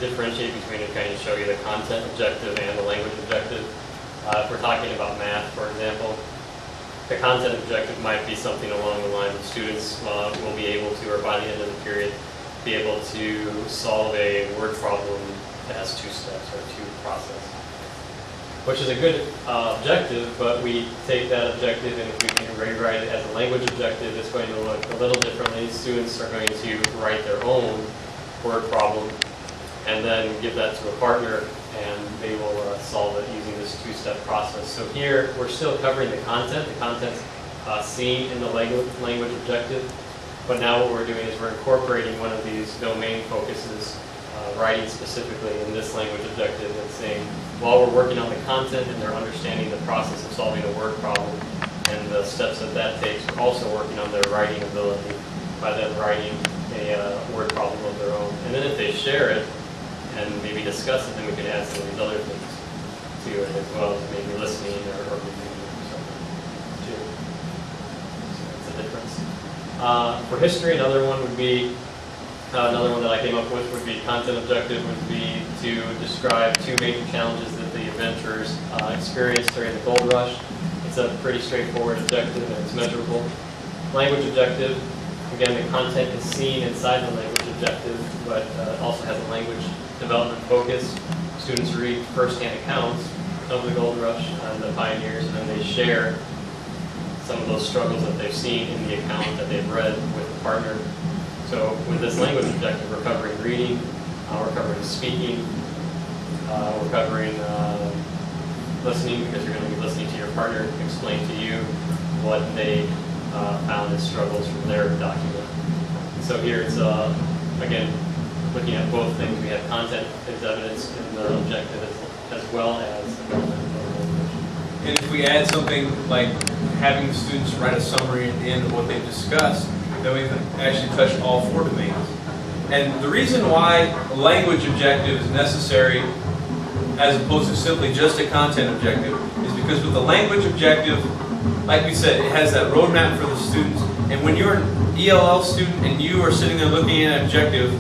differentiate between and kind of show you the content objective and the language objective. If we're talking about math, for example, the content objective might be something along the lines of students will be able to, or by the end of the period, be able to solve a word problem that has 2 steps or 2 processes, which is a good objective, but we take that objective and if we can rewrite it as a language objective, it's going to look a little differently. Students are going to write their own word problem and then give that to a partner, and they will solve it using this 2-step process. So here, we're still covering the content. The content's seen in the language objective, but now what we're doing is we're incorporating one of these domain focuses, writing specifically in this language objective, and saying, while we're working on the content and they're understanding the process of solving a word problem and the steps that that takes, we're also working on their writing ability by them writing a word problem of their own. And then if they share it and maybe discuss it, then we can add some of these other things to it as well, as maybe listening or reviewing or something too. So that's a difference. For history, another one would be, another one that I came up with would be content objective would be to describe 2 major challenges that the adventurers experienced during the gold rush. It's a pretty straightforward objective and it's measurable. Language objective, again, the content is seen inside the language objective, but also has a language development focus. Students read first-hand accounts of the gold rush and the pioneers, and then they share some of those struggles that they've seen in the account that they've read with a partner. So with this language objective, we're covering reading, we're covering speaking, we're covering listening, because you're going to be listening to your partner explain to you what they found as struggles from their document. So here it's, again, looking at both things. We have content as evidence in the objective as well as development. And if we add something like having the students write a summary at the end of what they've discussed, then we've actually touched all 4 domains. And the reason why a language objective is necessary as opposed to simply just a content objective is because with the language objective, like we said, it has that roadmap for the students. And when you're an ELL student and you are sitting there looking at an objective,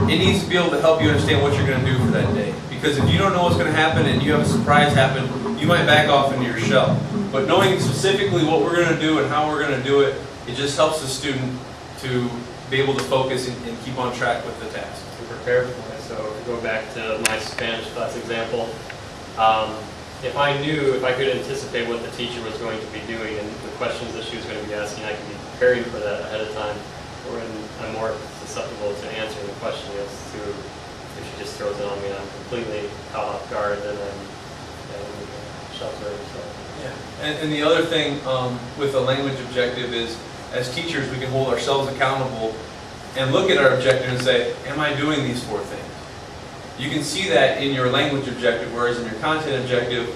it needs to be able to help you understand what you're going to do for that day. Because if you don't know what's going to happen and you have a surprise happen, you might back off into your shell. But knowing specifically what we're going to do and how we're going to do it, it just helps the student to be able to focus and keep on track with the task. To prepare for it. So to go back to my Spanish class example, if I could anticipate what the teacher was going to be doing and the questions that she was going to be asking, I could be preparing for that ahead of time, or I'm more susceptible to answering the question as to if she just throws it on me and I'm completely caught off guard, then I'm sheltering. So. Yeah. And the other thing with a language objective is, as teachers, we can hold ourselves accountable and look at our objective and say, am I doing these 4 things? You can see that in your language objective, whereas in your content objective,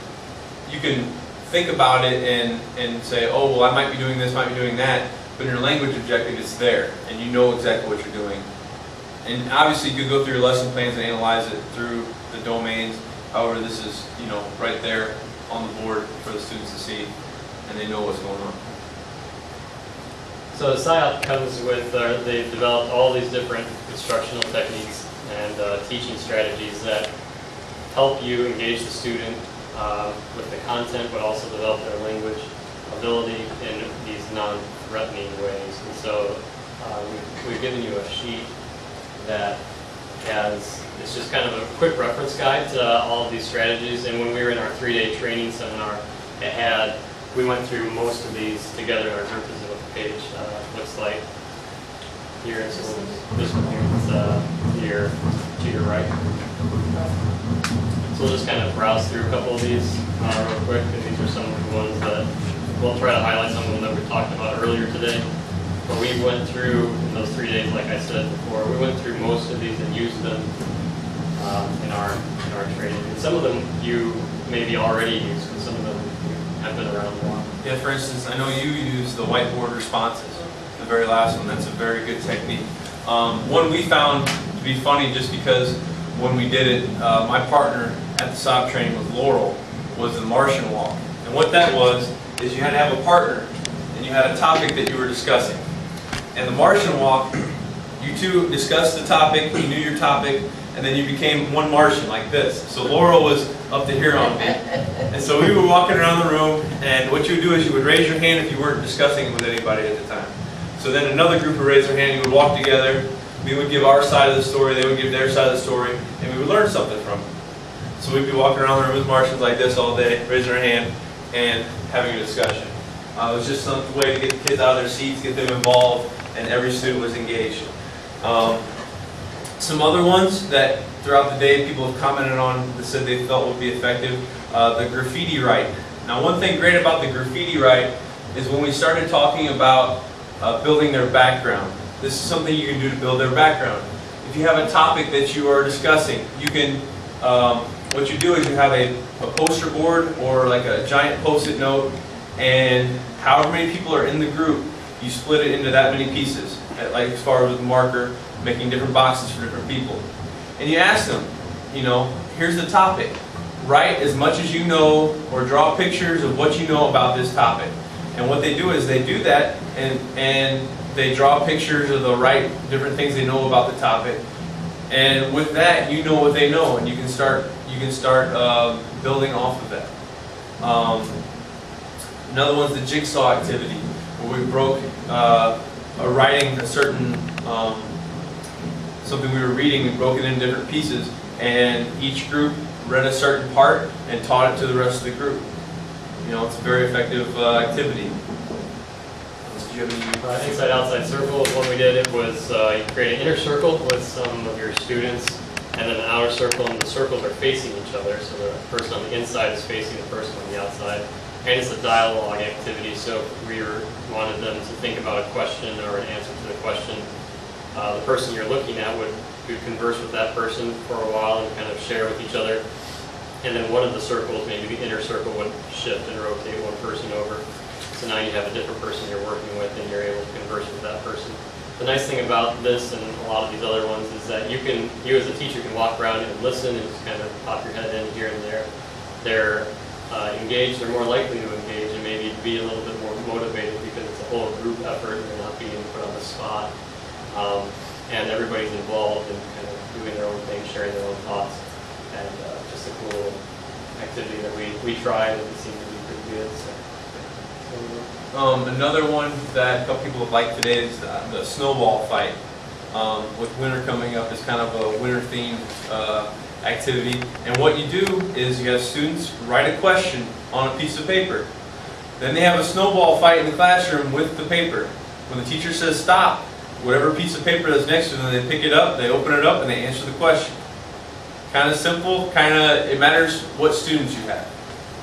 you can think about it and say, oh, well, I might be doing this, might be doing that, but in your language objective, it's there, and you know exactly what you're doing. And obviously, you could go through your lesson plans and analyze it through the domains. However, this is, right there on the board for the students to see, and they know what's going on. So the SIOP comes with, they've developed all these different instructional techniques and teaching strategies that help you engage the student with the content, but also develop their language ability in these non-threatening ways. And so we've given you a sheet that it's just kind of a quick reference guide to all of these strategies. And when we were in our 3-day training seminar, we went through most of these together in our group. This is what the page looks like here. So this one here is here to your right. So we'll just kind of browse through a couple of these real quick. And these are some of the ones that we'll try to highlight some of them that we talked about earlier today. But we went through, in those 3 days, like I said before, we went through most of these and used them in our training. And some of them you maybe already used, and some of them have been around a while. Yeah, for instance, I know you use the whiteboard responses, the very last one. That's a very good technique. One we found to be funny just because when we did it, my partner at the SIOP training with Laurel was the Martian walk. And what that was is you had to have a partner and you had a topic that you were discussing. And the Martian walk, you two discussed the topic, you knew your topic, and then you became one Martian like this. So Laurel was up to here on me. And so we were walking around the room, and what you would do is you would raise your hand if you weren't discussing it with anybody at the time. So then another group would raise their hand, you would walk together, we would give our side of the story, they would give their side of the story, and we would learn something from it. So we'd be walking around the room as Martians like this all day, raising our hand, and having a discussion. It was just some way to get the kids out of their seats, get them involved, and every student was engaged. Some other ones that throughout the day people have commented on that said they felt would be effective, the graffiti write. Now one thing great about the graffiti write is when we started talking about building their background. This is something you can do to build their background. If you have a topic that you are discussing, you can, what you do is you have a poster board or like a giant post-it note, and however many people are in the group, you split it into that many pieces, like as far as with marker, making different boxes for different people. And you ask them, you know, here's the topic. Write as much as you know or draw pictures of what you know about this topic. And what they do is they do that and they draw pictures of the right different things they know about the topic. And with that, you know what they know, and you can start building off of that. Another one's the jigsaw activity, where we broke writing a certain something we were reading, we broke it into different pieces, and each group read a certain part and taught it to the rest of the group. You know, it's a very effective activity. Do you have any? Inside outside circle is one we did. It was you create an inner circle with some of your students, and then an outer circle, and the circles are facing each other. So the person on the inside is facing the person on the outside. And it's a dialogue activity, so if we wanted them to think about a question or an answer to the question, the person you're looking at would converse with that person for a while and kind of share with each other. And then one of the circles, maybe the inner circle, would shift and rotate one person over. So now you have a different person you're working with and you're able to converse with that person. The nice thing about this and a lot of these other ones is that you as a teacher can walk around and listen and just kind of pop your head in here and there. They're engaged, they're more likely to engage and maybe be a little bit more motivated because it's a whole group effort and they're not being put on the spot. And everybody's involved in kind of doing their own thing, sharing their own thoughts. And just a cool activity that we tried and it seemed to be pretty good. So. Another one that a couple people have liked today is the snowball fight. With winter coming up, it's kind of a winter themed activity. And what you do is you have students write a question on a piece of paper. Then they have a snowball fight in the classroom with the paper. When the teacher says stop, whatever piece of paper that's next to them, they pick it up, they open it up, and they answer the question. Kind of simple, it matters what students you have.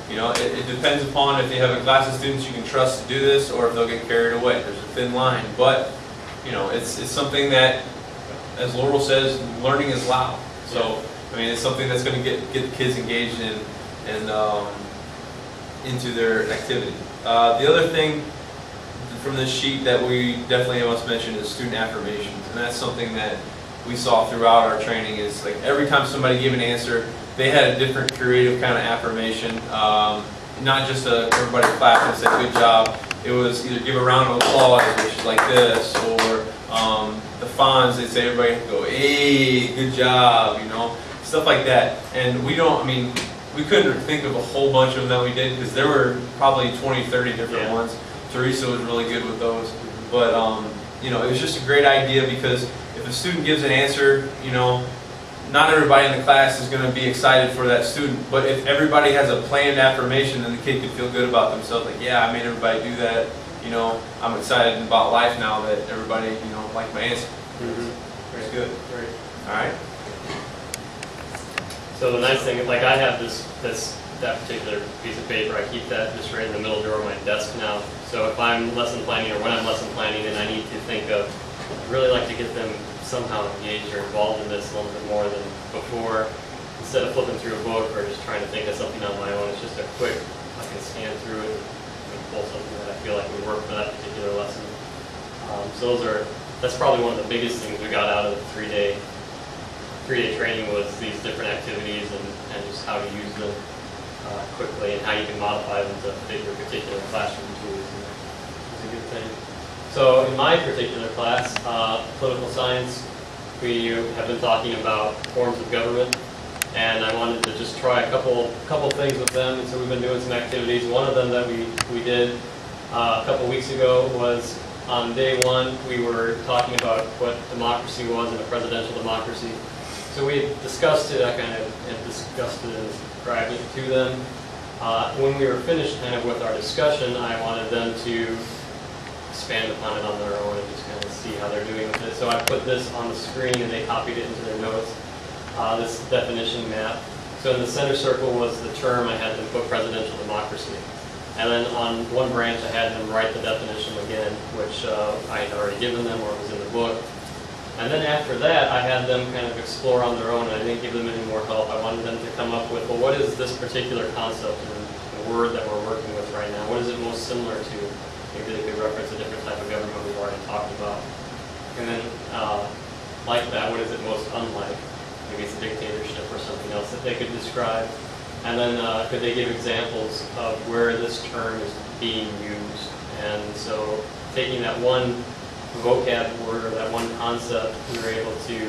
You know, it depends upon if you have a class of students you can trust to do this or if they'll get carried away. There's a thin line. But, you know, it's something that, as Laurel says, learning is loud. So, I mean, it's something that's going to get the kids engaged in and into their activity. The other thing from this sheet that we definitely must mention is student affirmations. And that's something that we saw throughout our training is like every time somebody gave an answer, they had a different creative kind of affirmation. Not just everybody clapped and said good job. It was either give a round of applause, which is like this, or the Fonz, they'd say everybody go, hey, good job, you know, stuff like that. And we couldn't think of a whole bunch of them that we did because there were probably 20, 30 different ones. Teresa was really good with those. But, you know, it was just a great idea because if a student gives an answer, you know, not everybody in the class is going to be excited for that student. But if everybody has a planned affirmation, then the kid can feel good about themselves. Like, yeah, I made everybody do that. You know, I'm excited about life now that everybody, you know, liked my answer. Very good. Great. All right. So the nice thing, like I have that particular piece of paper, I keep that just right in the middle drawer of my desk now. So if I'm lesson planning or when I'm lesson planning and I need to think of, I'd really like to get them somehow engaged or involved in this a little bit more than before. Instead of flipping through a book or just trying to think of something on my own, it's just a quick, I can scan through it and pull something that I feel like would work for that particular lesson. So that's probably one of the biggest things we got out of the three-day training was these different activities and just how to use them quickly and how you can modify them to fit your particular classroom tools. It's a good thing. So in my particular class, political science, we have been talking about forms of government, and I wanted to just try a couple things with them. And so we've been doing some activities. One of them that we did a couple weeks ago was on day one, we were talking about what democracy was in a presidential democracy. So we had discussed it, I kind of had discussed it and described it to them. When we were finished kind of with our discussion, I wanted them to expand upon it on their own and just kind of see how they're doing with it. So I put this on the screen and they copied it into their notes, this definition map. So in the center circle was the term. I had them put presidential democracy. And then on one branch I had them write the definition again, which I had already given them or was in the book. And then after that, I had them kind of explore on their own, and I didn't give them any more help. I wanted them to come up with, well, what is this particular concept and the word that we're working with right now? What is it most similar to? Maybe they could reference a different type of government we've already talked about. And then, like that, what is it most unlike? Maybe it's a dictatorship or something else that they could describe. And then could they give examples of where this term is being used? And so taking that one vocab word or that one concept, we were able to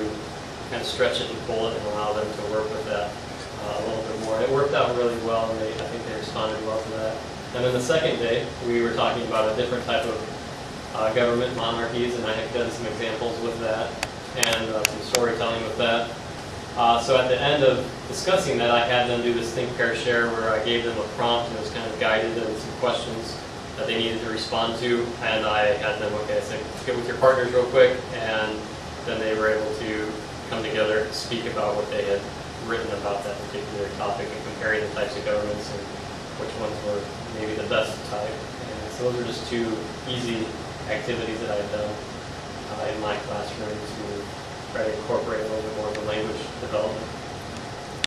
kind of stretch it and pull it and allow them to work with that a little bit more. And it worked out really well, and I think they responded well to that. And then the second day, we were talking about a different type of government, monarchies, and I had done some examples with that and some storytelling with that. So at the end of discussing that, I had them do this think, pair, share, where I gave them a prompt and it was kind of guided and some questions that they needed to respond to, and I had them, okay, I said, get with your partners real quick, and then they were able to come together and speak about what they had written about that particular topic and comparing the types of governments and which ones were maybe the best type. And so those are just two easy activities that I've done in my classroom to try to incorporate a little bit more